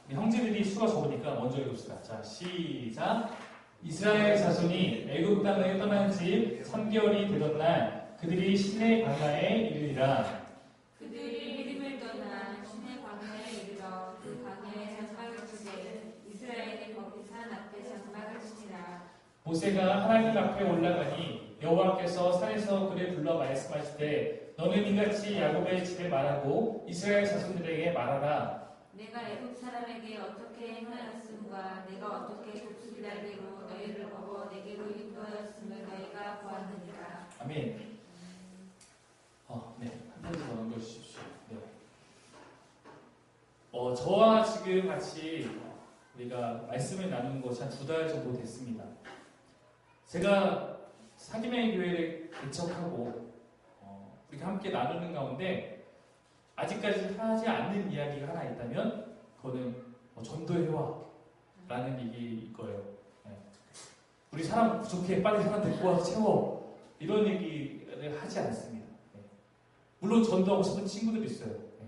형제들이 수가 적으니까 먼저 읽읍시다. 자, 시작. 이스라엘 자손이 애굽 땅을 떠난 지 3개월이 되던 날 그들이 시내 광야에 이르리라. 그들이 믿음을 떠나 시내 광야에 이르러 그 광야에 장막을 치되 이스라엘이 거기 산 앞에 장막을 치니라. 모세가 하나님 앞에 올라가니 여호와께서 산에서 그를 불러 말씀하시되 너는 이같이 야곱의 집에 말하고 이스라엘 자손들에게 말하라. 내가 애굽 사람에게 어떻게 행하였음과 내가 어떻게 족속이 날개로 너희를 거버 내게로 인도하였음을 너희가 보았느니라. 아멘. 네. 한 번 더 넘겨주십시오. 네. 저와 지금 같이 우리가 말씀을 나눈 것이 한 2달 정도 됐습니다. 제가 사기명의 교회를 개척하고 우리가 함께 나누는 가운데 아직까지 하지 않는 이야기가 하나 있다면 그거는 전도해와 라는 얘기일 거예요. 네. 우리 사람 부족해, 빨리 사람 데리고 와서 채워, 이런 얘기를 하지 않습니다. 네. 물론 전도하고 싶은 친구들이 있어요. 네.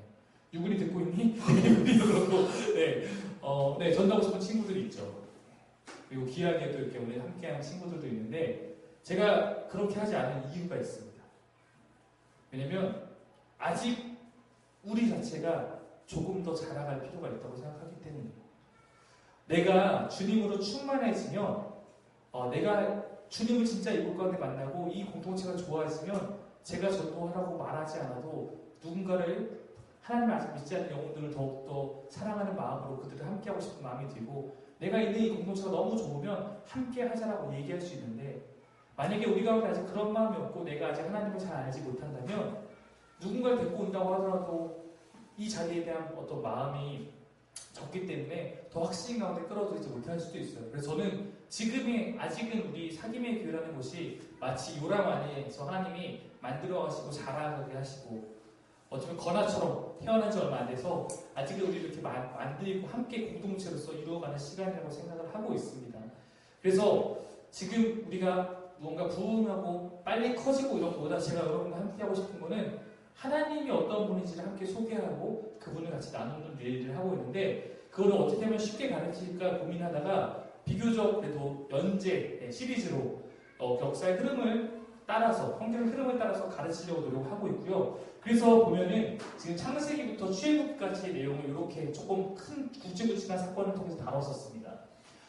유근이 듣고 있니? 유근이도 그렇고, 네, 전도하고 싶은 친구들이 있죠. 그리고 귀하게도 이렇게 오늘 함께하는 친구들도 있는데 제가 그렇게 하지 않은 이유가 있습니다. 왜냐면 아직 우리 자체가 조금 더 자라갈 필요가 있다고 생각하기 때문이에요. 내가 주님으로 충만해지면 내가 주님을 진짜 이곳 가운데 만나고 이 공동체가 좋아지면 제가 전도하라고 말하지 않아도 누군가를 하나님을 아직 믿지 않는 영혼들을 더욱더 사랑하는 마음으로 그들을 함께하고 싶은 마음이 들고 내가 있는 이 공동체가 너무 좋으면 함께 하자라고 얘기할 수 있는데 만약에 우리 가운데 아직 그런 마음이 없고 내가 아직 하나님을 잘 알지 못한다면 누군가를 데리고 온다고 하더라도 이 자리에 대한 어떤 마음이 적기 때문에 더 확신 가운데 끌어들이지 못할 수도 있어요. 그래서 저는 아직은 우리 사김의 교회라는 곳이 마치 요람 안에서 하나님이 만들어 가시고 자라게 하시고 어쩌면 건아처럼 태어난 지 얼마 안 돼서 아직은 우리 이렇게 만들고 함께 공동체로서 이루어가는 시간이라고 생각을 하고 있습니다. 그래서 지금 우리가 뭔가 부흥하고 빨리 커지고 이런 것보다 제가 여러분과 함께 하고 싶은 거는 하나님이 어떤 분인지를 함께 소개하고 그분을 같이 나누는 일을 하고 있는데 그거를 어떻게 하면 쉽게 가르칠까 고민하다가 비교적 그래도 연재 시리즈로 역사의 흐름을 따라서 성경의 흐름을 따라서 가르치려고 노력하고 있고요. 그래서 보면은 지금 창세기부터 출애굽까지의 내용을 이렇게 조금 큰 굵직굵직한 사건을 통해서 다뤘었습니다.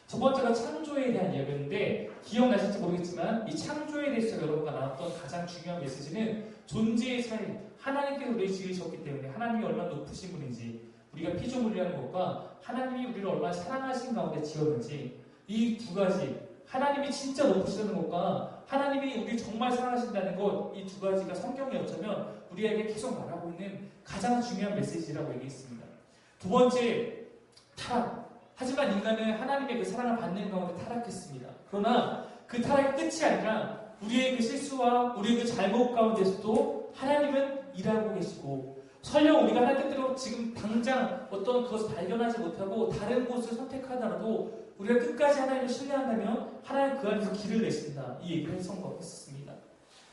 첫 번째가 창조에 대한 이야기였는데 기억나실지 모르겠지만 이 창조에 대해서 여러분과 나눴던 가장 중요한 메시지는 존재의 차이, 하나님께서 우리를 지으셨기 때문에 하나님이 얼마나 높으신 분인지 우리가 피조물이라는 것과 하나님이 우리를 얼마나 사랑하신 가운데 지었는지 이 두 가지 하나님이 진짜 높으시다는 것과 하나님이 우리를 정말 사랑하신다는 것 이 두 가지가 성경에 어쩌면 우리에게 계속 말하고 있는 가장 중요한 메시지라고 얘기했습니다. 두 번째, 타락. 하지만 인간은 하나님의 그 사랑을 받는 가운데 타락했습니다. 그러나 그 타락의 끝이 아니라 우리의 그 실수와 우리의 그 잘못 가운데서도 하나님은 일하고 계시고 설령 우리가 하나님 뜻대로 지금 당장 어떤 그것을 발견하지 못하고 다른 곳을 선택하더라도 우리가 끝까지 하나님을 신뢰한다면 하나님 그 안에서 길을 내신다. 이 얘기를 했었습니다.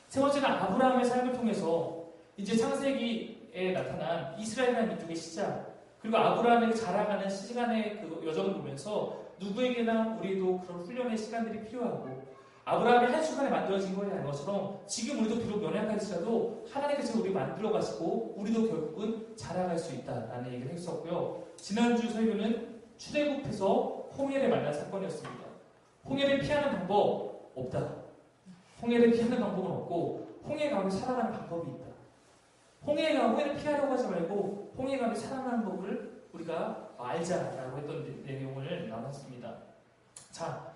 세 번째는 아브라함의 삶을 통해서 이제 창세기에 나타난 이스라엘이라는 민족의 시작 그리고 아브라함에게 자라가는 시간의 그 여정을 보면서 누구에게나 우리도 그런 훈련의 시간들이 필요하고 아브라함이 한순간에 만들어진 것이 아닌 것처럼 지금 우리도 비록 연약할지라도 하나님께서 우리 만들어 가시고 우리도 결국은 자라갈 수 있다라는 얘기를 했었고요. 지난주 설교는 출애굽해서 홍해를 만난 사건이었습니다. 홍해를 피하는 방법 없다. 홍해를 피하는 방법은 없고 홍해 가운데 살아가는 방법이 있다. 홍해를 피하려고 하지 말고 홍해 가운데 살아가는 법을 우리가 알자라고 했던 내용을 나눴습니다. 자,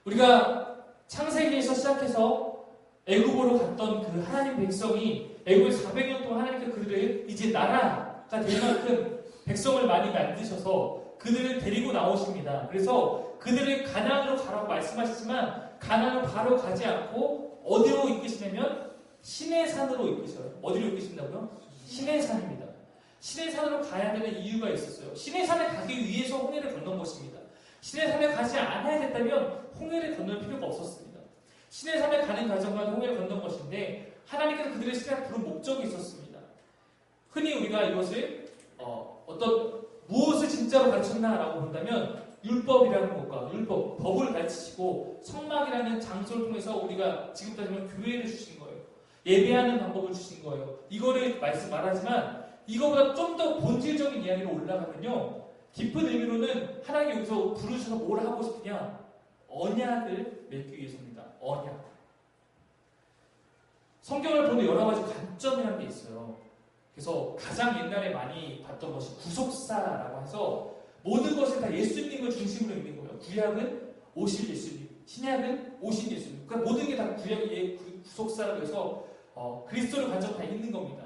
우리가 창세기에서 시작해서 애굽으로 갔던 그 하나님 백성이 애굽에 400년 동안 하나님께서 그들을 이제 나라가 될 만큼 백성을 많이 만드셔서 그들을 데리고 나오십니다. 그래서 그들을 가나안으로 가라고 말씀하시지만 가나안으로 바로 가지 않고 어디로 이끄시냐면 시내산으로 이끄셔요. 어디로 이끄신다고요? 시내산입니다. 시내산으로 가야 되는 이유가 있었어요. 시내산에 가기 위해서 홍해를 건넌 것입니다. 시내산에 가지 않아야 됐다면 홍해를 건널 필요가 없었습니다. 시내산에 가는 과정과 홍해를 건넌 것인데 하나님께서 그들의 시내에 부른 목적이 있었습니다. 흔히 우리가 이것을 어떤 무엇을 진짜로 가르쳤나라고 본다면 율법이라는 것과 율법, 법을 가르치시고 성막이라는 장소를 통해서 우리가 지금 따지면 교회를 주신 거예요. 예배하는 방법을 주신 거예요. 이거를 말하지만 이거보다 좀 더 본질적인 이야기로 올라가면요. 깊은 의미로는 하나님 여기서 부르셔서 뭘 하고 싶으냐? 언약을 맺기 위해서입니다. 언약. 성경을 보는 여러 가지 관점이라는 게 있어요. 그래서 가장 옛날에 많이 봤던 것이 구속사라고 해서 모든 것을 다 예수님을 중심으로 있는 거예요. 구약은 오실 예수님, 신약은 오신 예수님. 그러니까 모든 게 다 구약의 구속사라고 해서 그리스도를 관점 다 있는 겁니다.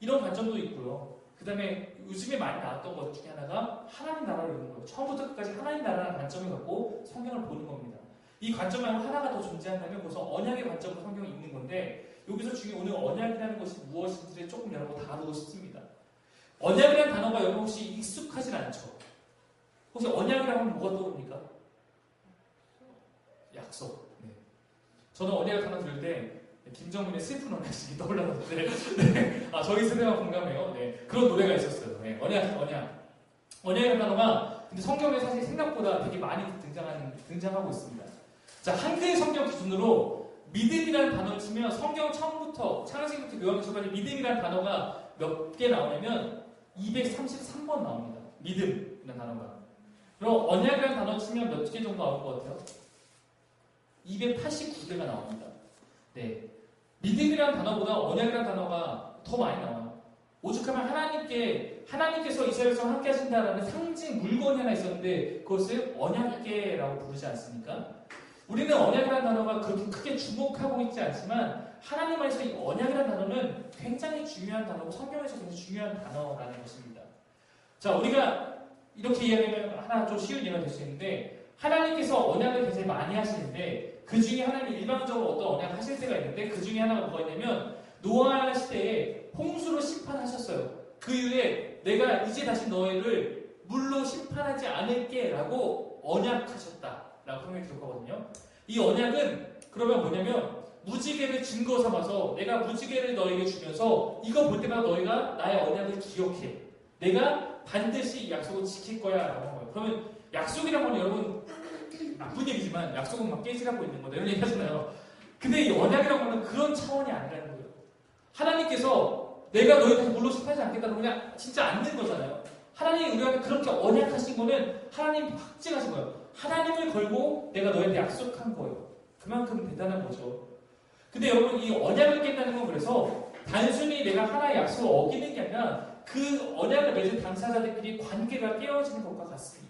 이런 관점도 있고요. 그 다음에 요즘에 많이 나왔던 것 중에 하나가 하나님 나라를 보는 거예요. 처음부터 끝까지 하나님 나라라는 관점을 갖고 성경을 보는 겁니다. 이 관점 말고 하나가 더 존재한다면 그것은 언약의 관점으로 성경이 있는 건데 여기서 중요한 오늘 언약이라는 것이 무엇인지를 조금 여러분 다루고 싶습니다. 언약이라는 단어가 여러분 혹시 익숙하진 않죠? 혹시 언약이라고 하면 뭐가 떠오릅니까? 약속. 네. 저는 언약을 단어 들을 때 김정민의 슬픈 언약식이 떠올랐는데 네. 저희 세대와 공감해요. 네. 그런 노래가 있었어요. 네. 언약이라는 단어가 근데 성경에 사실 생각보다 되게 많이 등장하고 있습니다. 자, 한글 성경 기준으로 믿음이라는 단어를 치면 성경 처음부터 창세기부터 요한계시록까지 믿음이라는 단어가 몇 개 나오냐면 233번 나옵니다. 믿음이라는 단어가. 그럼 언약이라는 단어 치면 몇 개 정도 나올 것 같아요? 289개가 나옵니다. 네. 믿음이라는 단어보다 언약이라는 단어가 더 많이 나와요. 오죽하면 하나님께서 이스라엘 백성과 함께 하신다라는 상징 물건이 하나 있었는데 그것을 언약궤라고 부르지 않습니까? 우리는 언약이라는 단어가 그렇게 크게 주목하고 있지 않지만 하나님 안에서 이 언약이라는 단어는 굉장히 중요한 단어고 성경에서 굉장히 중요한 단어라는 것입니다. 자, 우리가 이렇게 이야기하면 하나 좀 쉬운 예가 될 수 있는데 하나님께서 언약을 굉장히 많이 하시는데 그 중에 하나님이 일방적으로 어떤 언약을 하실 때가 있는데 그 중에 하나가 뭐가 있냐면 노아 시대에 홍수로 심판하셨어요. 그 이후에 내가 이제 다시 너희를 물로 심판하지 않을게 라고 언약하셨다라고 성경에 기록하거든요. 이 언약은 그러면 뭐냐면 무지개를 증거 삼아서 내가 무지개를 너에게 주면서 이거 볼 때마다 너희가 나의 언약을 기억해. 내가 반드시 이 약속을 지킬 거야 라고 한 거예요. 그러면 약속이란 건 여러분 나쁜 얘기지만 약속은 막 깨지라고 있는 거다 이런 얘기 하잖아요. 근데 이 언약이라고 하는 그런 차원이 아니라는 거예요. 하나님께서 내가 너희 다시 물로 심판하지 않겠다고 그냥 진짜 않는 거잖아요. 하나님이 우리한테 그렇게 언약하신 거는 하나님이 확증하신 거예요. 하나님을 걸고 내가 너희한테 약속한 거예요. 그만큼 대단한 거죠. 근데 여러분 이 언약을 깬다는 건 그래서 단순히 내가 하나의 약속을 어기는 게 아니라 그 언약을 맺은 당사자들끼리 관계가 깨어지는 것과 같습니다.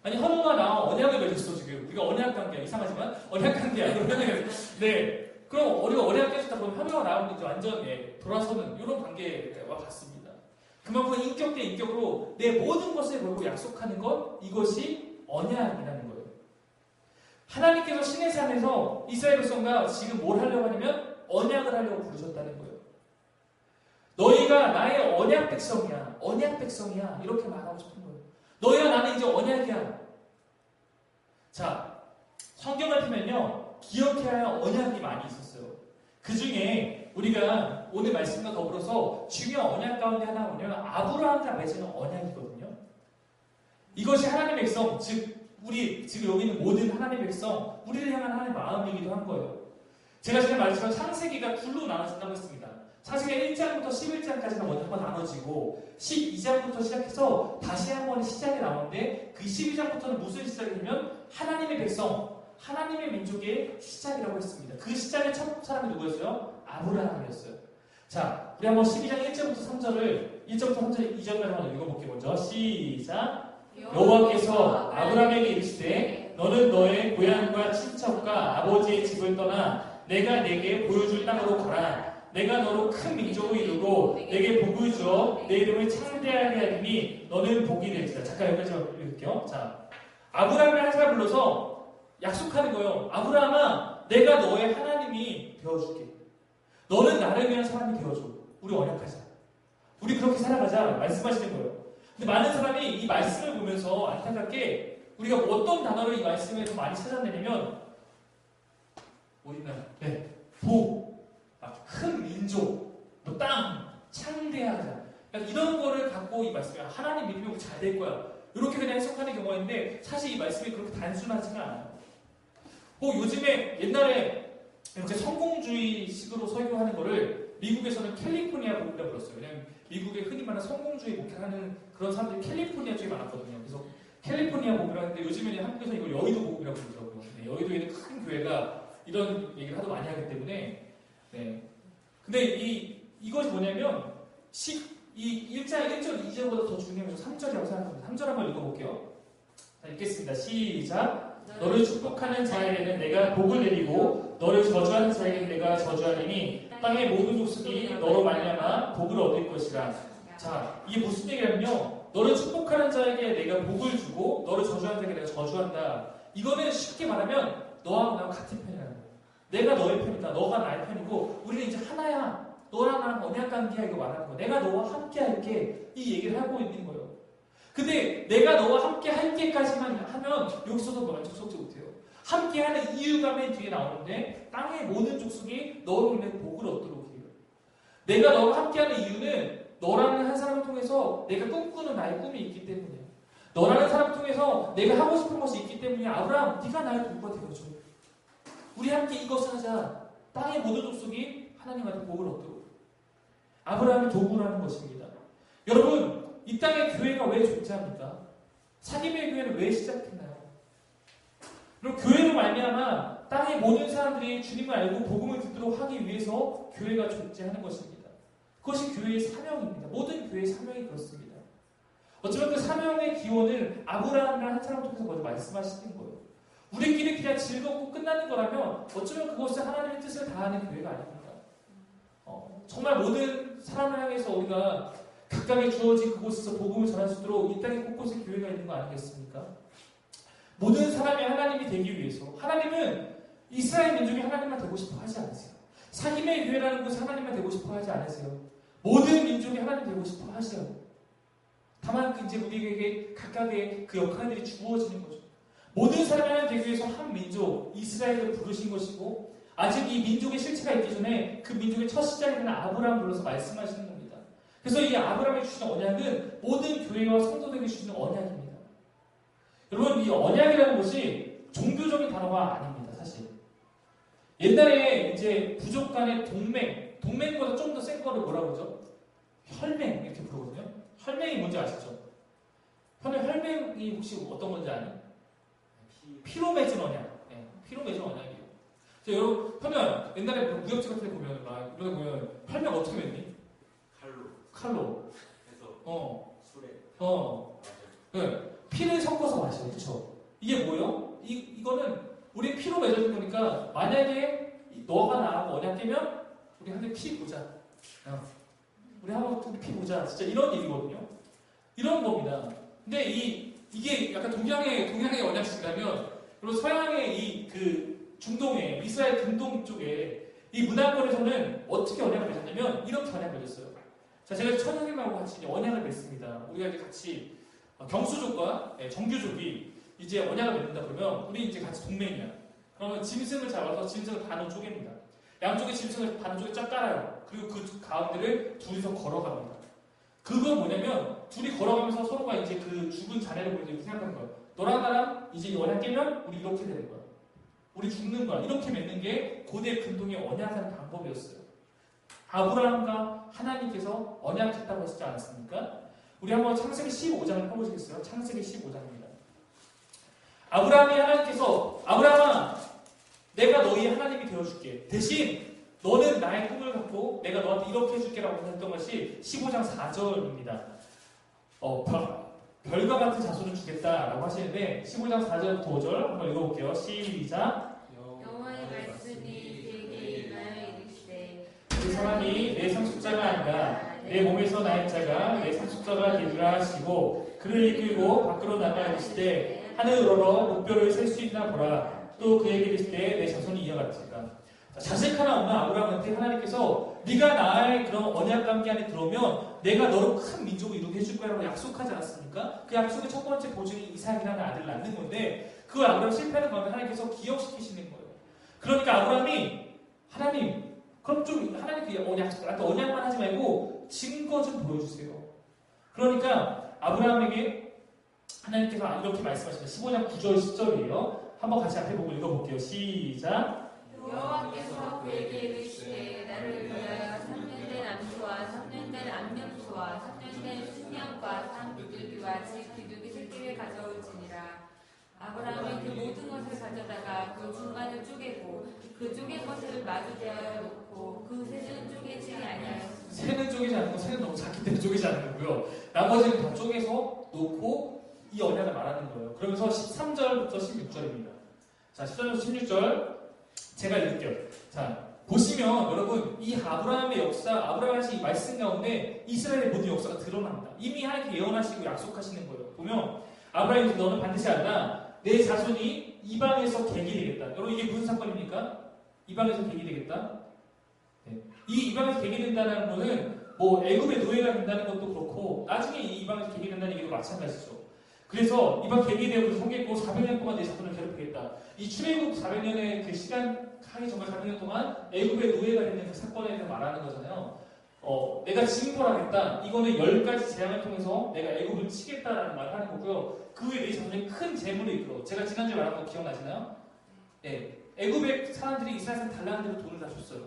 아니 현우가 나와 언약을 맺었어 지금. 우리가 언약 관계야. 이상하지만 언약 관계야. 네. 그럼 우리가 언약 깨졌다 보면 현우가 나오면 이제 완전 돌아서는 이런 관계와 같습니다. 그만큼 인격 대 인격으로 내 모든 것을 걸고 약속하는 것 이것이 언약이라는 거예요. 하나님께서 신의 산에서 이스라엘 백성과 지금 뭘 하려고 하냐면 언약을 하려고 부르셨다는 거예요. 너희가 나의 언약 백성이야. 언약 백성이야. 이렇게 말하고 싶은 거예요. 너희와 나는 이제 언약이야. 자, 성경을 펴면요. 기억해야 할 언약이 많이 있었어요. 그 중에 우리가 오늘 말씀과 더불어서 중요한 언약 가운데 하나가 뭐냐면 아브라함과 맺은 언약이거든요. 이것이 하나님의 백성, 즉 우리 지금 여기 있는 모든 하나님의 백성, 우리를 향한 하나님의 마음이기도 한 거예요. 제가 전에 말했지만 창세기가 둘로 나눠진다고 했습니다. 창세기 1장부터 11장까지가 먼저 한번 나눠지고 12장부터 시작해서 다시 한 번의 시작이 나오는데 그 12장부터는 무슨 시작이냐면 하나님의 백성, 하나님의 민족의 시작이라고 했습니다. 그 시작의 첫 사람이 누구였어요? 아브라함이었어요. 자, 우리 한번 12장 1절부터 3절을 2절까지 한번 읽어볼게요. 먼저 시작. 여호와께서 아브라함에게 이르시되 너는 너의 고향과 친척과 아버지의 집을 떠나 내가 내게 보여줄 땅으로 가라. 내가 너로 큰 민족을 이루고 내게 복을 주어 내 이름을 창대하게 하리니 너는 복이 될지라. 잠깐 여기까지 읽을게요. 자, 아브라함을 한 사람 불러서 약속하는 거예요. 아브라함아, 내가 너의 하나님이 되어줄게. 너는 나를 위한 사람이 되어줘. 우리 언약하자. 우리 그렇게 살아가자. 말씀하시는 거예요. 근데 많은 사람이 이 말씀을 보면서 안타깝게 우리가 어떤 단어를 이 말씀에서 많이 찾아내냐면 어딨나요? 네, 복, 큰 민족, 땅, 창대하자. 그러니까 이런 거를 갖고 이 말씀이 하나님 믿으면 잘 될 거야. 이렇게 그냥 해석하는 경우가 있는데 사실 이 말씀이 그렇게 단순하지가 않아요. 요즘에 옛날에 이렇게 성공주의식으로 설교하는 거를 미국에서는 캘리포니아 복음이라고 불렀어요. 왜냐면 미국에 흔히 말하는 성공주의 목회하는 그런 사람들이 캘리포니아 쪽에 많았거든요. 그래서 캘리포니아 복음이라고 하는데 요즘에는 한국에서 이걸 여의도 복음이라고 부르더라고요. 네, 여의도에 있는 큰 교회가 이런 얘기를 하도 많이 하기 때문에 네. 근데 이것이 뭐냐면 이 1절 2절보다 더 중요한 게 3절이라고 생각합니다. 3절 한번 읽어볼게요. 자, 읽겠습니다. 시작. 너를 축복하는 자에게는 내가 복을 내리고 너를 저주하는 자에게는 내가 저주하리니 땅의 모든 족속이 너로 말미암아 복을 얻을 것이라. 자, 이게 무슨 얘기냐면요. 너를 축복하는 자에게 내가 복을 주고 너를 저주하는 자에게 내가 저주한다. 이거는 쉽게 말하면 너하고 나하고 같은 편이라는 거야. 내가 너의 편이다. 너가 나의 편이고 우리는 이제 하나야. 너랑 나랑 언약 관계야 이거 말하는 거야. 내가 너와 함께 할게. 이 얘기를 하고 있는 거예요. 근데 내가 너와 함께 할게까지만 하면 여기서도 만족스럽지 못해요. 함께하는 이유가 맨 뒤에 나오는데 땅의 모든 족속이 너로 인해 복을 얻도록 해요. 내가 너와 함께하는 이유는 너라는 한 사람을 통해서 내가 꿈꾸는 나의 꿈이 있기 때문이에요. 너라는 사람을 통해서 내가 하고 싶은 것이 있기 때문에 아브라함 네가 나의 도구가 되어줘. 우리 함께 이것을 하자. 땅의 모든 족속이 하나님한테 복을 얻도록. 아브라함이 도구라는 것입니다. 여러분 이 땅에 교회가 왜 존재합니까? 사귐의 교회는 왜 시작했나요? 그럼 교회로 말미암아 땅의 모든 사람들이 주님을 알고 복음을 듣도록 하기 위해서 교회가 존재하는 것입니다. 그것이 교회의 사명입니다. 모든 교회의 사명이 그렇습니다. 어쩌면 그 사명의 기원을 아브라함이라는 한 사람을 통해서 먼저 말씀하시는 거예요. 우리끼리 그냥 즐겁고 끝나는 거라면 어쩌면 그것은 하나님의 뜻을 다하는 교회가 아닙니다. 정말 모든 사람을 향해서 우리가 각각의 주어진 그곳에서 복음을 전할 수 있도록 이 땅에 곳곳에 교회가 있는 거 아니겠습니까? 모든 사람이 하나님이 되기 위해서 하나님은 이스라엘 민족이 하나님만 되고 싶어 하지 않으세요. 사귐의 교회라는 곳이 하나님만 되고 싶어 하지 않으세요. 모든 민족이 하나님 되고 싶어 하세요. 다만 이제 우리에게 각각의 그 역할들이 주어지는 거죠. 모든 사람이 하나님 되기 위해서 한 민족 이스라엘을 부르신 것이고 아직 이 민족의 실체가 있기 전에 그 민족의 첫 시작이 되는 아브라함을 불러서 말씀하시는 겁니다. 그래서 이 아브라함이 주시는 언약은 모든 교회와 성도들에게 주시는 언약입니다. 여러분 이 언약이라는 것이 종교적인 단어가 아닙니다. 사실 옛날에 이제 부족 간의 동맹보다 좀 더 센 거를 뭐라고 그러죠? 혈맹 이렇게 부르거든요. 혈맹이 뭔지 아시죠? 혈맹이 혹시 어떤 건지 아니? 피로 맺은 언약. 네, 피로 맺은 언약이에요. 여러분 혈맹 옛날에 무협지 같은 데 보면 막 이런 데 보면 혈맹 어떻게 맺니? 칼로. 해서. 술에. 네. 피를 섞어서 마셔요. 그쵸? 이게 뭐예요? 이거는 우리 피로 맺어진 거니까 만약에 너가 나하고 언약 깨면 우리 한 대 피 보자. 우리 한번 피 보자. 진짜 이런 얘기거든요. 이런 겁니다. 근데 이게 약간 동양의 언약식이라면 그리고 서양의 그 중동의 이스라엘 근동 쪽에 이 문화권에서는 어떻게 언약을 맺었냐면 이렇게 언약을 맺었어요. 자, 제가 천형님하고 같이 이제 언약을 맺습니다. 우리가 이제 같이 경수족과 정규족이 이제 언약을 맺는다 그러면 우리 이제 같이 동맹이야. 그러면 짐승을 잡아서 짐승을 반으로 쪼갭니다. 양쪽에 짐승을 반쪽에 쫙 깔아요. 그리고 그 가운데를 둘이서 걸어갑니다. 그건 뭐냐면 둘이 걸어가면서 서로가 이제 그 죽은 자네를 보면서 이렇게 생각하는 거예요. 너랑 나랑 이제 이 언약 깨면 우리 이렇게 되는 거야. 우리 죽는 거야. 이렇게 맺는 게 고대 근동의 언약하는 방법이었어요. 아브라함과 하나님께서 언약했다고 하시지 않았습니까? 우리 한번 창세기 15장을 펴보시겠어요? 창세기 15장입니다. 아브라함이 하나님께서 아브라함아 내가 너희 하나님이 되어줄게. 대신 너는 나의 꿈을 갖고 내가 너한테 이렇게 해줄게라고 했던 것이 15장 4절입니다. 별과 같은 자손을 주겠다라고 하시는데 15장 4절 5절 한번 읽어볼게요. 시작. 여호와의 말씀이 내게 임하여 이르시되 그 사람이 내 상속자가 아니라 내 몸에서 난 자가 내 상속자가 되리라 하시고 그를 이끌고 밖으로 나가 이르시되 하늘으로 목표를 셀 수 있나 보라. 또 그에게 이르시되 내 자손이 이어갈지라. 자식 하나 없는 아브라함한테 하나님께서 네가 나의 그런 언약 관계 안에 들어오면 내가 너로 큰 민족을 이루게 해줄 거라고 약속하지 않았습니까? 그 약속의 첫 번째 보증이 이삭이라는 아들을 낳는 건데 그 아브라함 실패하는 가운데 하나님께서 기억시키시는 거예요. 그러니까 아브라함이 하나님 그럼 좀 하나님 그 언약만 하지 말고 증거 좀 보여주세요. 그러니까 아브라함에게 하나님께서 이렇게 말씀하십니다. 15장 9절 10절이에요. 한번 같이 앞에 보고 읽어볼게요. 시작. 여호와께서 그에게 이르시되 나를 위하여 3년 된 암소와 3년 된 암염소와 3년 된 순양과 산 비둘기와 집 비둘기 새끼를 가져올지니라. 아브라함이 그 모든 것을 가져다가 그 중간을 쪼개고 그 쪼갠 것을 마주 대하여 놓고 그 새는 쪼개지 아니하였습니다. 새는 쪼개지 않고 새는 너무 작기 때문에 쪼개지 않는 거고요. 나머지는 다 쪼개서 놓고 이 언약을 말하는 거예요. 그러면서 13절부터 16절입니다. 자, 13절부터 16절 제가 읽을게요. 자, 보시면 여러분 이 아브라함의 역사, 아브라함의 이 말씀 가운데 이스라엘의 모든 역사가 드러납니다. 이미 하나님께 예언하시고 약속하시는 거예요. 보면 아브라함이 너는 반드시 알라. 내 자손이 이방에서 객이 되겠다. 여러분 이게 무슨 사건입니까? 이방에서 객이 되겠다. 네. 이 이방에서 객이 된다는 거는 뭐 애굽의 노예가 된다는 것도 그렇고 나중에 이 이방에서 객이 된다는 얘기도 마찬가지죠. 그래서 이방 객이 되고 성겠고 400년 동안 내 자손을 괴롭히겠다. 이 출애굽 400년의 그 시간 하기 정말 400년 동안 애굽의 노예가 되는 그 사건에 대해서 말하는 거잖아요. 내가 징벌하겠다. 이거는 10가지 재앙을 통해서 내가 애굽을 치겠다라는 말을 하는 거고요. 그 후에 내 자손이 큰 재물을 이끌어. 제가 지난주에 말한 거 기억나시나요? 네. 애굽의 사람들이 이스라엘 사람 달라는 대로 돈을 다 줬어요.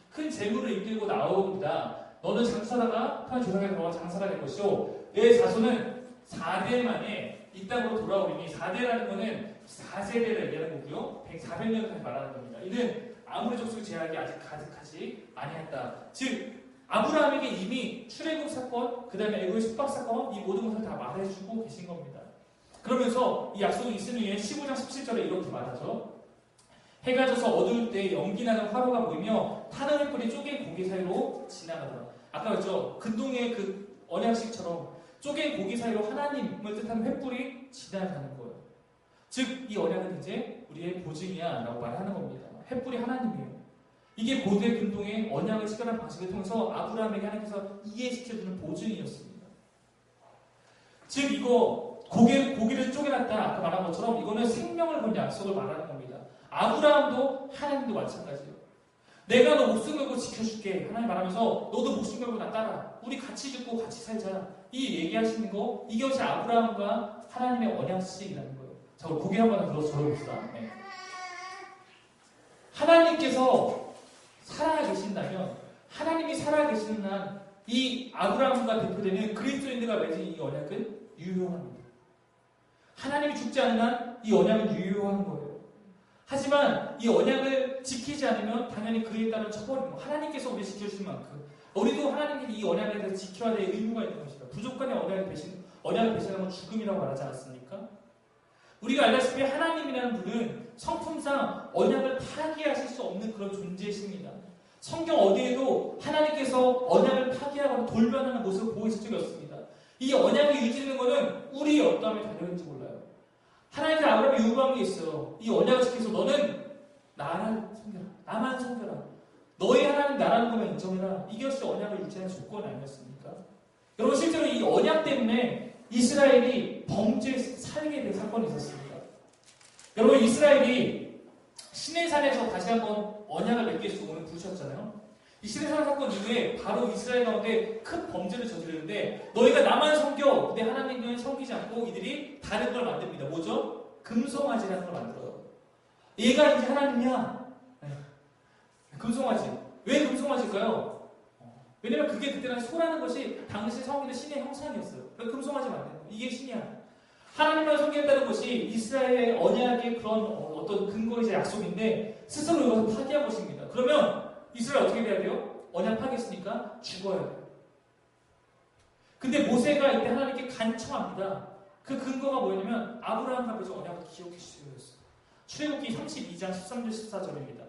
큰 재물을 이끌고 나옵니다. 너는 장사다가 한 조상에 들어가 장사가 될 것이요. 내 자손은 4대 만에 이 땅으로 돌아오리니 4대라는 거는 4세대를 얘기하는 거고요. 400년을 말하는 겁니다. 이는 아무리 족속 제약이 아직 가득하지 아니했다. 즉 아브라함에게 이미 출애굽 사건, 그 다음에 애굽의 숙박 사건 이 모든 것을 다 말해주고 계신 겁니다. 그러면서 이 약속이 있은 후에 15장 17절에 이렇게 말하죠. 해가 져서 어두울 때 연기나는 화로가 보이며 타는 횃불이 쪼갠 고기 사이로 지나가더라. 아까 그랬죠. 근동의 그 언약식처럼 쪼갠 고기 사이로 하나님을 뜻하는 횃불이 지나가는 거예요. 즉 이 언약은 이제 우리의 보증이야 라고 말하는 겁니다. 횃불이 하나님이에요. 이게 고대 근동의 언약을 체결한 방식을 통해서 아브라함에게 하나님께서 이해시켜주는 보증이었습니다. 즉 이거 고기를 쪼개놨다 아까 말한 것처럼 이거는 생명을 건 약속을 말하는 겁니다. 아브라함도 하나님도 마찬가지예요. 내가 너 목숨 걸고 지켜줄게 하나님 말하면서 너도 목숨 걸고 나 따라 우리 같이 죽고 같이 살자 이 얘기하시는 거 이것이 아브라함과 하나님의 언약식이라는 거예요. 자 우리 고개 한번 들어서 적어봅시다. 네. 하나님께서 살아계신다면 하나님이 살아계시는 한 이 아브라함과 대표되는 그리스도인들과 맺은 이 언약은 유효합니다. 하나님이 죽지 않는 한 이 언약은 유효한 거예요. 하지만 이 언약을 지키지 않으면 당연히 그에 따른 처벌이 하나님께서 우리 지켜주신 만큼 우리도 하나님께 이 언약에 대해서 지켜야 될 의무가 있는 것이다. 부족한의 언약을 배신하는 건 죽음이라고 말하지 않았습니까? 우리가 알다시피 하나님이라는 분은 성품상 언약을 파기하실 수 없는 그런 존재이십니다. 성경 어디에도 하나님께서 언약을 파기하거나 돌변하는 모습을 보이신 적이 없습니다. 이 언약이 유지되는 것은 우리의 어떠함에 달려있는지 몰라요. 하나님께 아브라함이 요구한 게 있어요. 이 언약을 지켜서 너는 나를 섬겨라. 나만 섬겨라. 너의 하나님 나라는 것만 인정해라. 이것이 언약을 유지하는 조건이 아니었습니까? 여러분 실제로 이 언약 때문에 이스라엘이 범죄에 살게 된 사건이 있었습니다. 여러분 이스라엘이 시내산에서 다시 한번 언약을 맺기 위해서 오늘 부르셨잖아요. 이 시내산 사건 이후에 바로 이스라엘 가운데 큰 범죄를 저지르는데 너희가 나만 섬겨. 근데 하나님은 섬기지 않고 이들이 다른 걸 만듭니다. 뭐죠? 금송아지라는 걸 만들어요. 얘가 이제 하나님이야. 금송아지. 왜 금송아지일까요? 왜냐면 그게 그때는 소라는 것이 당시 섬기는 신의 형상이었어요. 그러니까 금송아지 만드는 거예요. 이게 신이야. 하나님만 섬기겠다는 것이 이스라엘의 언약의 그런 어떤 근거이자 약속인데 스스로 이것을 파기한 것입니다. 그러면 이스라엘 어떻게 돼야 돼요? 언약 파기했으니까 죽어야 돼요. 근데 모세가 이때 하나님께 간청합니다. 그 근거가 뭐냐면 아브라함과 맺은 언약을 기억해 주시기로 했어요. 출애굽기 32장 13절 14절입니다.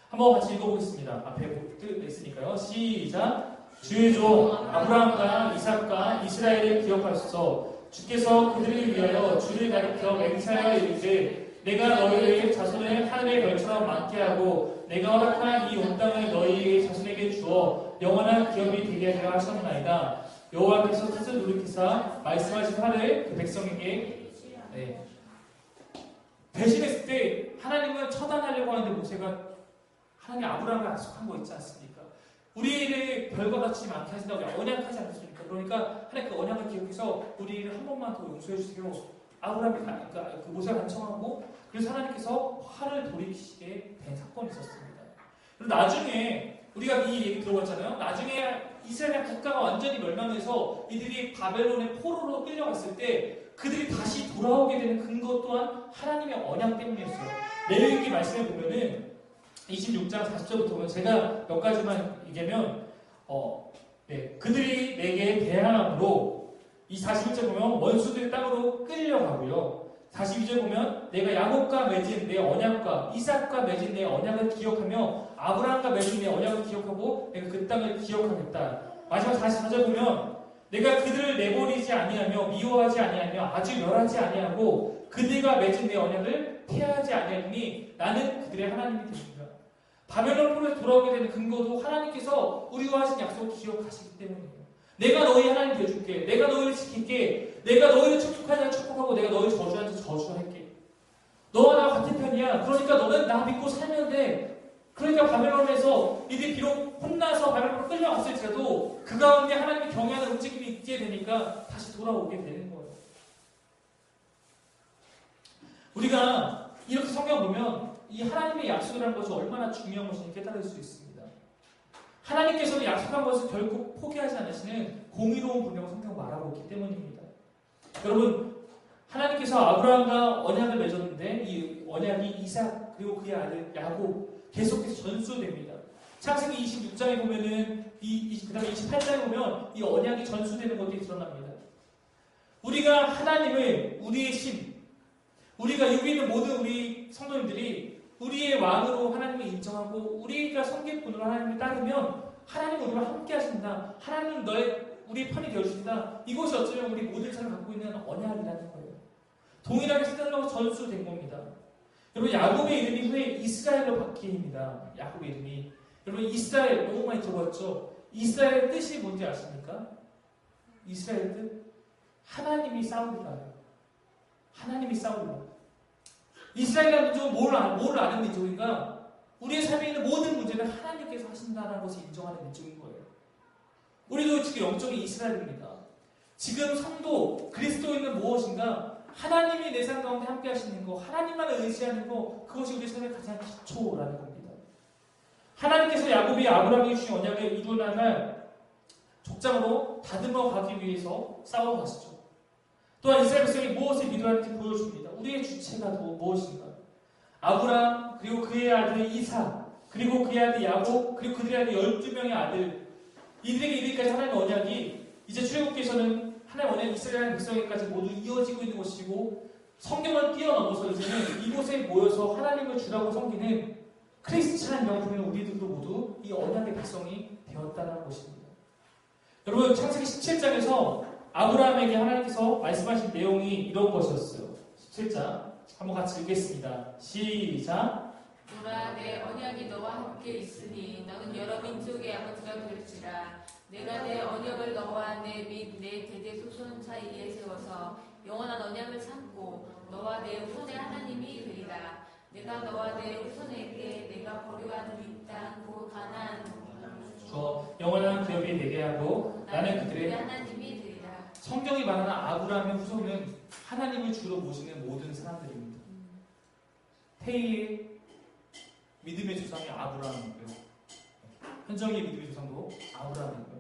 한번 같이 읽어보겠습니다. 앞에 있으니까요. 시작. 주의 종 아브라함과 이삭과 이스라엘을 기억하소서. 주께서 그들을 위하여 주를 가리켜 맹세하여 이르되 내가 너희의 자손을 하늘의 별처럼 많게 하고 내가 허락한 이 온 땅을 너희의 자손에게 주어 영원한 기업이 되게 하려 하셨나이다. 여호와께서 뜻을 돌이키사 말씀하신 화를 그 백성에게 배신했을 때 하나님은 처단하려고 하는데 모세가 하나님 아브라함과 약속한 거 있지 않습니까? 우리를 별과 같이 많게 하신다고 언약하지 않습니까? 그러니까 하나님 그 언약을 기억해서 우리를 한 번만 더 용서해 주세요. 아브라함이 그 모세가 간청하고 그래서 하나님께서 화를 돌이키시게 된 사건이 있었습니다. 그리고 나중에 우리가 이 얘기 들어봤잖아요. 나중에 이스라엘 국가가 완전히 멸망해서 이들이 바벨론의 포로로 끌려갔을 때 그들이 다시 돌아오게 되는 근거 또한 하나님의 언약 때문이었어요. 레위기 말씀에 보면은 26장 40절부터 보면 제가 몇 가지만 얘기하면 그들이 내게 대항함으로 이 41절 보면 원수들의 땅으로 끌려가고요. 42절 보면 내가 야곱과 맺은 내 언약과 이삭과 맺은 내 언약을 기억하며 아브라함과 맺은 내 언약을 기억하고 내가 그 땅을 기억하겠다. 마지막 44절 보면 내가 그들을 내버리지 아니하며 미워하지 아니하며 아주 멸하지 아니하고 그들과 맺은 내 언약을 폐하지 아니하니 나는 그들의 하나님이 됩니다. 바벨론 포로에 돌아오게 되는 근거도 하나님께서 우리와 하신 약속을 기억하시기 때문이에요. 내가 너희 하나님 되어줄게. 내가 너희를 지킬게. 내가 너희를 축복하는 자 축복하고 내가 너희를 저주하는 자 저주할게. 너와 나와 같은 편이야. 그러니까 너는 나 믿고 살면 돼. 그러니까 바벨론에서 이들이 비록 혼나서 바벨론으로 끌려갔을지라도 그 가운데 하나님의 경외하는 움직임이 있게 되니까 다시 돌아오게 되는 거예요. 우리가 이렇게 성경 보면 이 하나님의 약속이라는 것이 얼마나 중요한 것인지 깨달을 수 있습니다. 하나님께서는 약속한 것을 결코 포기하지 않으시는 공의로운 분명을 성경 말하고 있기 때문입니다. 여러분, 하나님께서 아브라함과 언약을 맺었는데 이 언약이 이삭 그리고 그의 아들 야곱 계속해서 전수됩니다. 창세기 26장에 보면은 그 다음에 28장에 보면 이 언약이 전수되는 것들이 드러납니다. 우리가 하나님을 우리의 신, 우리가 여기 있는 모든 우리 성도님들이 우리의 왕으로 하나님을 인정하고 우리가 성객꾼으로 하나님을 따르면 하나님은 우리와 함께 하신다. 하나님은 우리의 편이 되어주신다. 이것이 어쩌면 우리 모든 사람을 갖고 있는 언약이라는 거예요. 동일하게 생각하고 전수된 겁니다. 여러분, 야곱의 이름이 후에 이스라엘로 바뀝니다. 야곱의 이름이. 여러분, 이스라엘 너무 많이 들어봤죠? 이스라엘의 뜻이 뭔지 아십니까? 이스라엘 뜻? 하나님이 싸우리라요. 하나님이 싸우리라. 이스라엘이라는 민족은 뭘 아는 민족인가? 우리의 삶에 있는 모든 문제는 하나님께서 하신다는 것을 인정하는 민족인 거예요. 우리도 지금 영적인 이스라엘입니다. 지금 성도, 그리스도인은 무엇인가? 하나님이 내 삶 가운데 함께 하시는 거, 하나님만을 의지하는 거, 그것이 우리 삶의 가장 기초라는 겁니다. 하나님께서 야곱이 아브라함에게 주신 언약을 이루나갈 족장으로 다듬어 가기 위해서 싸워가시죠. 또한 이스라엘 백성이 무엇을 믿어야 하는지 보여줍니다. 우리의 주체가 무엇인가? 아브라함, 그리고 그의 아들 이삭, 그리고 그의 아들 야곱, 그리고 그들의 아들 12명의 아들, 이들에게 이르기까지 하나님의 언약이 이제 출애굽기에서는 하나님의 언약이 이스라엘 백성에게까지 모두 이어지고 있는 것이고, 성경을 뛰어넘어서 이제는 이곳에 모여서 하나님을 주라고 섬기는 크리스찬 명품인 우리들도 모두 이 언약의 백성이 되었다는 것입니다. 여러분, 창세기 17장에서 아브라함에게 하나님께서 말씀하신 내용이 이런 것이었어요. 17장 한번 같이 읽겠습니다. 시작. 보라, 내 언약이 너와 함께 있으니 너는 여러 민족의 아버지가 될지라. 내가 내 언약을 너와 내 및 내 대대 소손 사이에 세워서 영원한 언약을 삼고 너와 내 후손의 하나님이 되리라. 내가 너와 내 후손에게 내가 보류하는 이 땅 곧 가나안 저 영원한 기업이 되게 하고 나는 그들의 하나님이 되리라. 성경이 말하는 아브라함의 후손은 하나님을 주로 모시는 모든 사람들입니다. 태희의 믿음의 조상이 아브라함이고요. 현정이의 믿음의 조상도 아브라함이고요.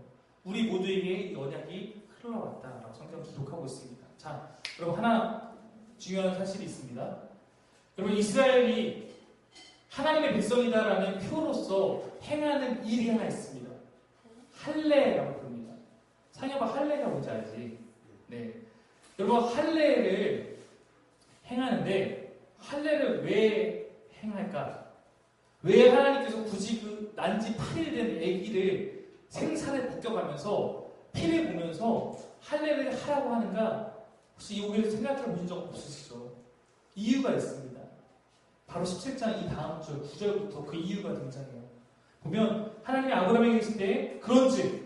우리 모두에게 이 언약이 흘러왔다라고 성경은 기록하고 있습니다. 자, 여러분, 하나 중요한 사실이 있습니다. 여러분, 이스라엘이 하나님의 백성이다라는 표로서 행하는 일이 하나 있습니다. 할례라고 부릅니다. 상여가 할례가 뭔지 알지? 네. 여러분, 할례를 행하는데 할례를 왜 행할까? 왜 하나님께서 굳이 그 난지 8일 된 아기를 생사를 벗겨가면서 피를 보면서 할례를 하라고 하는가? 혹시 이거를 생각해 보신 적 없으시죠? 이유가 있습니다. 바로 17장 이 다음 절 9절부터 그 이유가 등장해요. 보면 하나님이 아브라함에게 계실 때 그런즉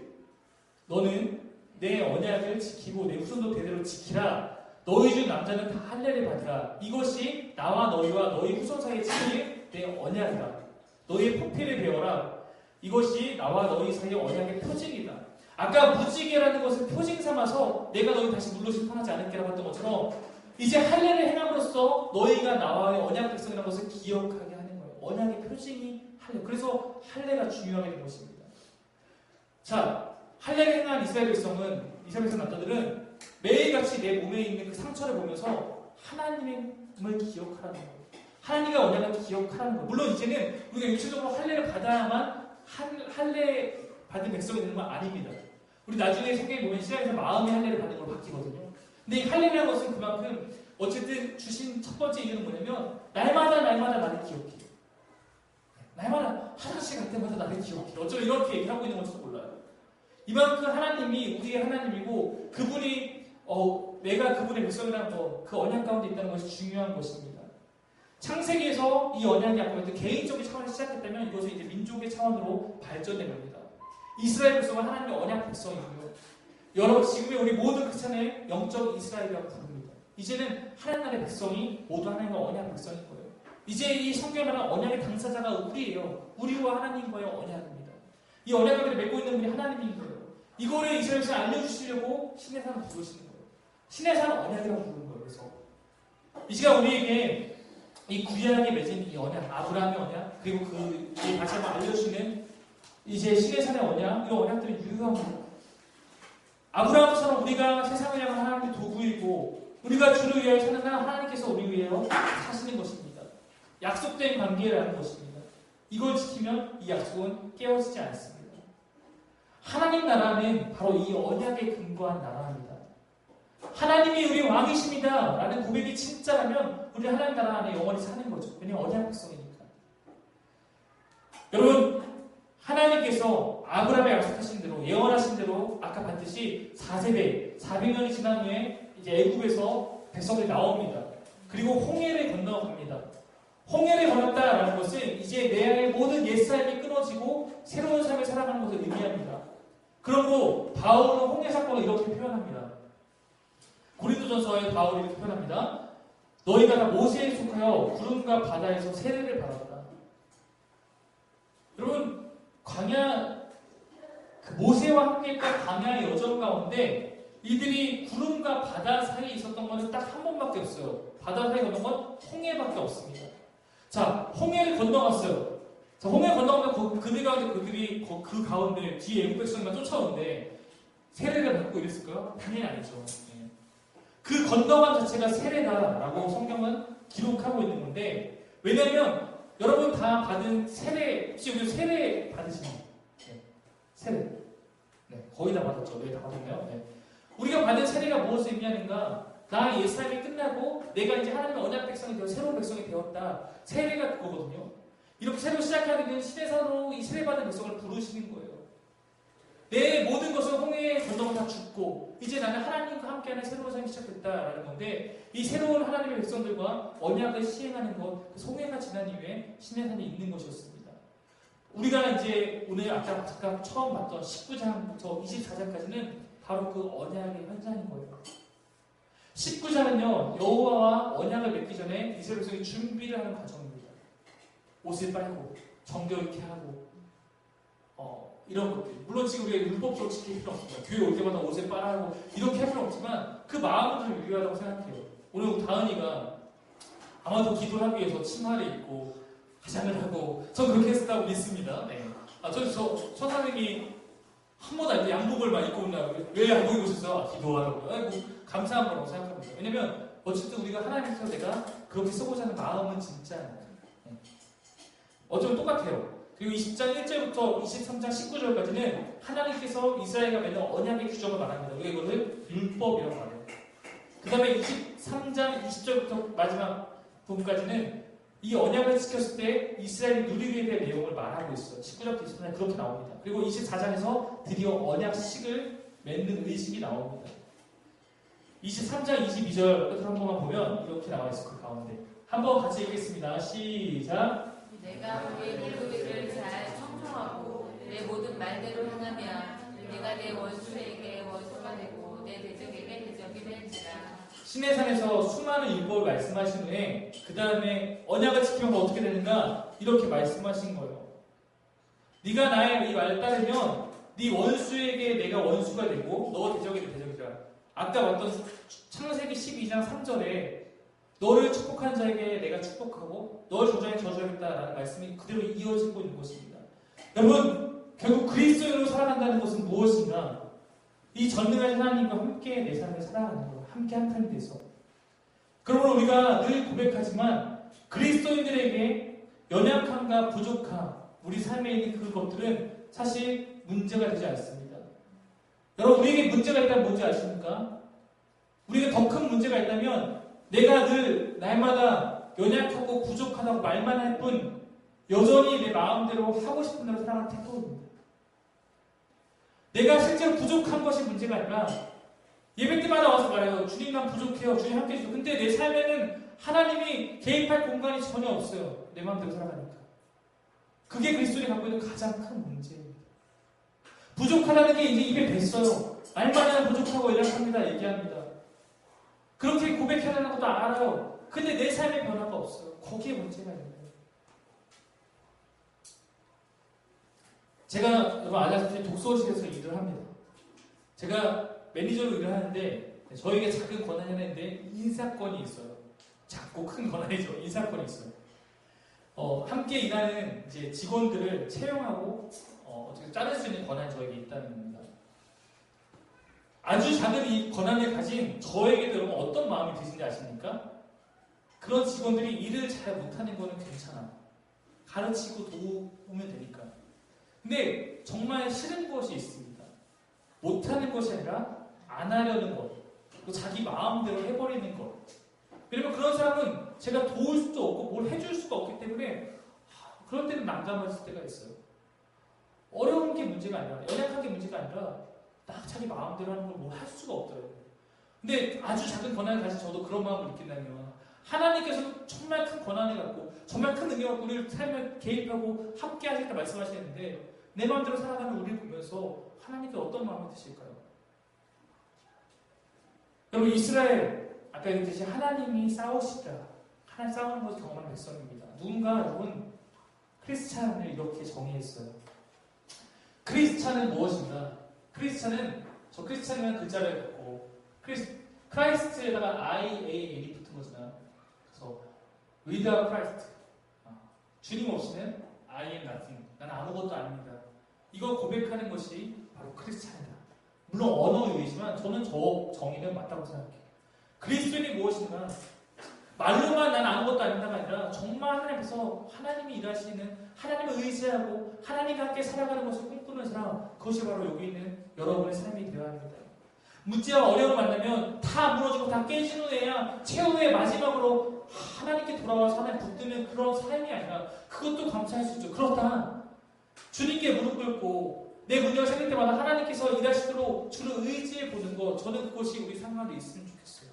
너는 내 언약을 지키고 내 후손도 대대로 지키라. 너희 중 남자는 다 할례를 받으라. 이것이 나와 너희와 너희 후손 사이에 지킬 내 언약이다. 너희의 포피를 배워라. 이것이 나와 너희 사이의 언약의 표징이다. 아까 무지개라는 것을 표징 삼아서 내가 너희 다시 물로 심판하지 않을게라고 했던 것처럼 이제 할례를 행함으로써 너희가 나와의 언약 백성이라는 것을 기억하게 하는 거예요. 언약의 표징이 할례. 그래서 할례가 중요하게 된 것입니다. 자, 할례를 행한 이스라엘 백성 남자들은 매일같이 내 몸에 있는 그 상처를 보면서 하나님을 기억하라는 거예요. 하나님의 언약을 기억하라는 거예요. 물론 이제는 우리가 육체적으로 할례를 받아야만 할례 받은 백성이 되는 건 아닙니다. 우리 나중에 성경에 보면 이스라엘에서 마음의 할례를 받는 걸로 바뀌거든요. 근데 이 할례라는 것은 그만큼 어쨌든 주신 첫 번째 이유는 뭐냐면 날마다 나를 기억해. 날마다 화장실 갈 때마다 나를 기억해. 어쩌면 이렇게 얘기하고 있는 건지도 몰라요. 이만큼 하나님이 우리의 하나님이고 그분이 내가 그분의 백성이라는 거, 그 언약 가운데 있다는 것이 중요한 것입니다. 창세기에서 이 언약이 아까 개인적인 차원에서 시작했다면 이것은 이제 민족의 차원으로 발전된 겁니다. 이스라엘 백성은 하나님의 언약 백성이고요. 여러분 지금의 우리 모든 크리스찬의 영적 이스라엘이라고 부릅니다. 이제는 하나님 나라의 백성이 모두 하나님의 언약 백성인 거예요. 이제 이 성경에 말하는 언약의 당사자가 우리예요. 우리와 하나님과의 언약입니다. 이 언약을 맺고 있는 분이 하나님인 거예요. 이거를 이스라엘에서 알려주시려고 신의 산을 부르시는 거예요. 신의 산은 언약이라고 부르는 거예요. 그래서 이 시간 우리에게 이 구약에 맺은 이 언약, 아브라함의 언약, 그리고 다시 한번 알려주시는 이제 신의 산의 언약, 이 언약들이 유효합니다. 아브라함처럼 우리가 세상을 향한 하나님의 도구이고 우리가 주를 위하여 사는 한 하나님께서 우리 위하여 사시는 것입니다. 약속된 관계라는 것입니다. 이걸 지키면 이 약속은 깨어지지 않습니다. 하나님 나라는 바로 이 언약에 근거한 나라입니다. 하나님이 우리 왕이십니다 라는 고백이 진짜라면 우리 하나님 나라 안에 영원히 사는 거죠. 왜냐하면 언약 백성이니까. 여러분 하나님께서 아브라함에 약속하신 대로 예언하신 대로 아까 봤듯이 4세대 400년이 지난 후에 이제 애굽에서 백성들이 나옵니다. 그리고 홍해를 건너갑니다. 홍해를 건넜다라는 것은 이제 내 안에 모든 옛삶이 끊어지고 새로운 삶을 살아가는 것을 의미합니다. 그리고 바울은 홍해 사건을 이렇게 표현합니다. 고린도전서에 바울이 이렇게 표현합니다. 너희가 다 모세에 속하여 구름과 바다에서 세례를 받았다. 여러분 광야 모세와 함께했던 광야의 여정 가운데 이들이 구름과 바다 사이에 있었던 것은 딱 한 번밖에 없어요. 바다 사이에 건넌 건 홍해밖에 없습니다. 자, 홍해를 건너갔어요. 자, 홍해 건너가면 그들이 그 가운데 뒤에 애국 백성만 쫓아오는데 세례를 받고 이랬을까요? 당연히 아니죠. 네. 그 건너간 자체가 세례다라고 성경은 기록하고 있는 건데 왜냐하면 여러분 다 받은 세례, 혹시 여기 세례 받으시나요? 네. 세례. 네, 거의 다 받았죠. 네, 다 받았나요? 네. 우리가 받은 세례가 무엇을 의미하는가? 나의 옛삶이 끝나고 내가 이제 하나님의 언약 백성이 되어 새로운 백성이 되었다. 세례가 그거거든요. 이렇게 새로 시작하게 된 신의 산으로 이 세례받은 백성을 부르시는 거예요. 내 모든 것을 홍해에 건너고 다 죽고 이제 나는 하나님과 함께하는 새로운 삶이 시작됐다라는 건데 이 새로운 하나님의 백성들과 언약을 시행하는 것, 그 홍해가 지난 이후에 신의 산이 있는 것이었습니다. 우리가 이제 오늘 아까 잠깐 처음 봤던 19장부터 24장까지는 바로 그 언약의 현장인 거예요. 19장은요 여호와와 언약을 맺기 전에 이스라엘 백성이 준비를 하는 과정입니다. 옷을 빨고 정결케 하고 이런 것들. 물론 지금 우리가 율법적으로 지킬 필요 없습니다. 교회 올 때마다 옷을 빨아하고 이렇게 할 필요 없지만 그 마음은 좀 유효하다고 생각해요. 오늘 다은이가 아마도 기도를 하기 위해서 치마를 입고 화장을 하고 전 그렇게 했다고 믿습니다. 네. 저 선생님이 한 번도 안 돼 양복을 막 입고 온다고 왜 양복 입으셨어요? 기도하라고요. 아이고 감사한 거라고 생각합니다. 왜냐면 어쨌든 우리가 하나님께서 내가 그렇게 쓰고자 하는 마음은 진짜예요. 네. 어쩌면 똑같아요. 그리고 20장 1절부터 23장 19절까지는 하나님께서 이스라엘과 맺는 언약의 규정을 말합니다. 우리가 이것을 율법이라고 말해요. 그 다음에 23장 20절부터 마지막 부분까지는 이 언약을 지켰을 때 이스라엘이 누리게 될 내용을 말하고 있어요. 19절부터 23장 그렇게 나옵니다. 그리고 24장에서 드디어 언약식을 맺는 의식이 나옵니다. 23장 22절 끝을 한 번만 보면 이렇게 나와 있어요. 그 가운데 한번 같이 읽겠습니다. 시작. 내가 우리의 일을 잘 청정하고 내 모든 말대로 행하면 내가 내 원수에게 원수가 되고 내 대적에게 대적이 될지라. 신의 산에서 수많은 율법을 말씀하신 후에 그 다음에 언약을 지키면 어떻게 되는가 이렇게 말씀하신 거예요. 네가 나의 이 말 따르면 네 원수에게 내가 원수가 되고 너 대적에게 대적이라. 아까 봤던 창세기 12장 3절에 너를 축복하는 자에게 내가 축복하고 너를 저주하는 저주하겠다라는 말씀이 그대로 이어지고 있는 것입니다. 여러분, 결국 그리스도인으로 살아간다는 것은 무엇인가? 이 전능한 하나님과 함께 내 삶을 살아가는 거예요. 함께 한 편이 돼서. 그러므로 우리가 늘 고백하지만 그리스도인들에게 연약함과 부족함, 우리 삶에 있는 그것들은 사실 문제가 되지 않습니다. 여러분, 우리에게 문제가 있다면 뭔지 아십니까? 우리에게 더 큰 문제가 있다면 내가 늘 날마다 연약하고 부족하다고 말만 할 뿐 여전히 내 마음대로 하고 싶은 대로 살아가는 태도입니다. 내가 실제로 부족한 것이 문제가 아니라 예배 때마다 와서 말해요. 주님 난 부족해요. 주님 함께 해주세요. 근데 내 삶에는 하나님이 개입할 공간이 전혀 없어요. 내 마음대로 살아가니까. 그게 그리스도인이 갖고 있는 가장 큰 문제입니다. 부족하다는 게 이제 입에 뱄어요. 말만 하면 부족하고 연약합니다. 얘기합니다. 그렇게 고백해야 되는 것도 알아요. 근데 내 삶에 변화가 없어요. 거기에 문제가 있는 거예요. 제가 여러분 알다시피 독서실에서 일을 합니다. 제가 매니저로 일을 하는데 저에게 작은 권한이 하나 있는데 인사권이 있어요. 작고 큰 권한이죠. 인사권이 있어요. 함께 일하는 이제 직원들을 채용하고 어떻게 자를 수 있는 권한이 저에게 있다는 겁니다. 아주 작은 이 권한을 가진 저에게도 여러분 어떤 마음이 드신지 아십니까? 그런 직원들이 일을 잘 못하는 거는 괜찮아. 가르치고 도우면 되니까. 근데 정말 싫은 것이 있습니다. 못하는 것이 아니라 안 하려는 것. 또 자기 마음대로 해버리는 것. 왜냐면 그런 사람은 제가 도울 수도 없고 뭘 해줄 수가 없기 때문에 그럴 때는 난감할 때가 있어요. 어려운 게 문제가 아니라, 연약한 게 문제가 아니라 딱 자기 마음대로 하는 걸 뭘 할 수가 없더라고요. 근데 아주 작은 권한을 가진 저도 그런 마음을 느낀다면 하나님께서는 정말 큰 권한을 갖고 정말 큰 능력을 갖고 우리를 삶에 개입하고 함께 하시겠다 말씀하시는데 내 마음대로 살아가는 우리를 보면서 하나님께 어떤 마음이 드실까요? 여러분, 이스라엘 아까 얘기했듯이 하나님이 싸우시다. 하나님 싸우는 것을 경험하는 백성입니다. 누군가 여러분 크리스찬을 이렇게 정의했어요. 크리스찬은 무엇인가? 크리스찬은 저 크리스찬이라는 글자를 갖고 크라이스트에다가 IAN이 붙은 거잖아요. 그래서 without Christ, 주님 없이는 I am nothing. 난 아무것도 아닙니다. 이걸 고백하는 것이 바로 크리스찬이다. 물론 언어이지만 저는 저 정의는 맞다고 생각해요. 그리스도인이 무엇인가? 말로만 난 아무것도 아닌다가 아니라 정말 하나님 앞에서 하나님이 일하시는, 하나님을 의지하고 하나님과 함께 살아가는 것을 꿈꾸는 사람, 그것이 바로 여기 있는 여러분의 삶이 되어야 합니다. 문제와 어려움을 만나면 다 무너지고 다 깨진 후에야 최후의 마지막으로 하나님께 돌아와서 하나님 붙드는 그런 삶이 아니라 그것도 감사할 수 있죠. 그렇다. 주님께 무릎 꿇고 내 문제가 생길 때마다 하나님께서 일하시도록 주를 의지해 보는 것, 저는 그것이 우리 삶 안에 있으면 좋겠어요.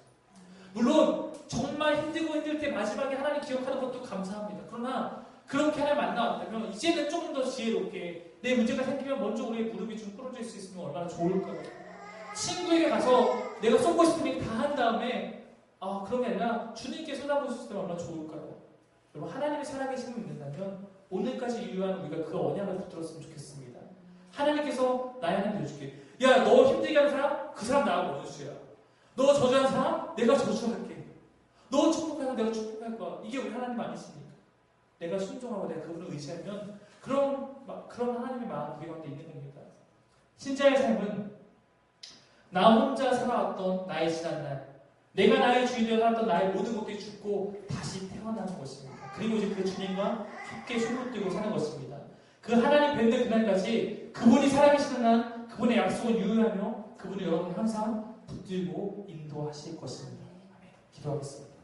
물론 정말 힘들고 힘들 때 마지막에 하나님 기억하는 것도 감사합니다. 그러나 그렇게 하나님 만나왔다면 이제는 조금 더 지혜롭게 내 문제가 생기면 먼저 우리의 무릎이 좀 꿇어질 수 있으면 얼마나 좋을까요? 친구에게 가서 내가 쏟고 싶은 얘기 다 한 다음에 그런 게 아니라 주님께 쏟아부을 수 있으면 얼마나 좋을까요? 여러분, 하나님의 살아계심을 믿는다면 오늘까지 유효한 우리가 그 언약을 붙들었으면 좋겠습니다. 하나님께서 나의 하나님 되어줄게. 야, 너 힘들게 하는 사람? 그 사람 나하고 원수야. 너 저주하는 사람? 내가 저주할게. 너 축복하는 사람? 내가 축복할 거야. 이게 우리 하나님 아니십니까? 내가 순종하고 내가 그분을 의지하면 그런 하나님의 마음 우리 가운데 있는 겁니다. 신자의 삶은 나 혼자 살아왔던 나의 지난날, 내가 나의 주인 되어 살았던 나의 모든 것들이 죽고 다시 태어나는 것입니다. 그리고 이제 그 주님과 함께 손 붙들고 사는 것입니다. 그 하나님 뵙는 그날까지 그분이 살아계시는 한 그분의 약속은 유효하며 그분이 여러분을 항상 붙들고 인도하실 것입니다. 아멘. 기도하겠습니다.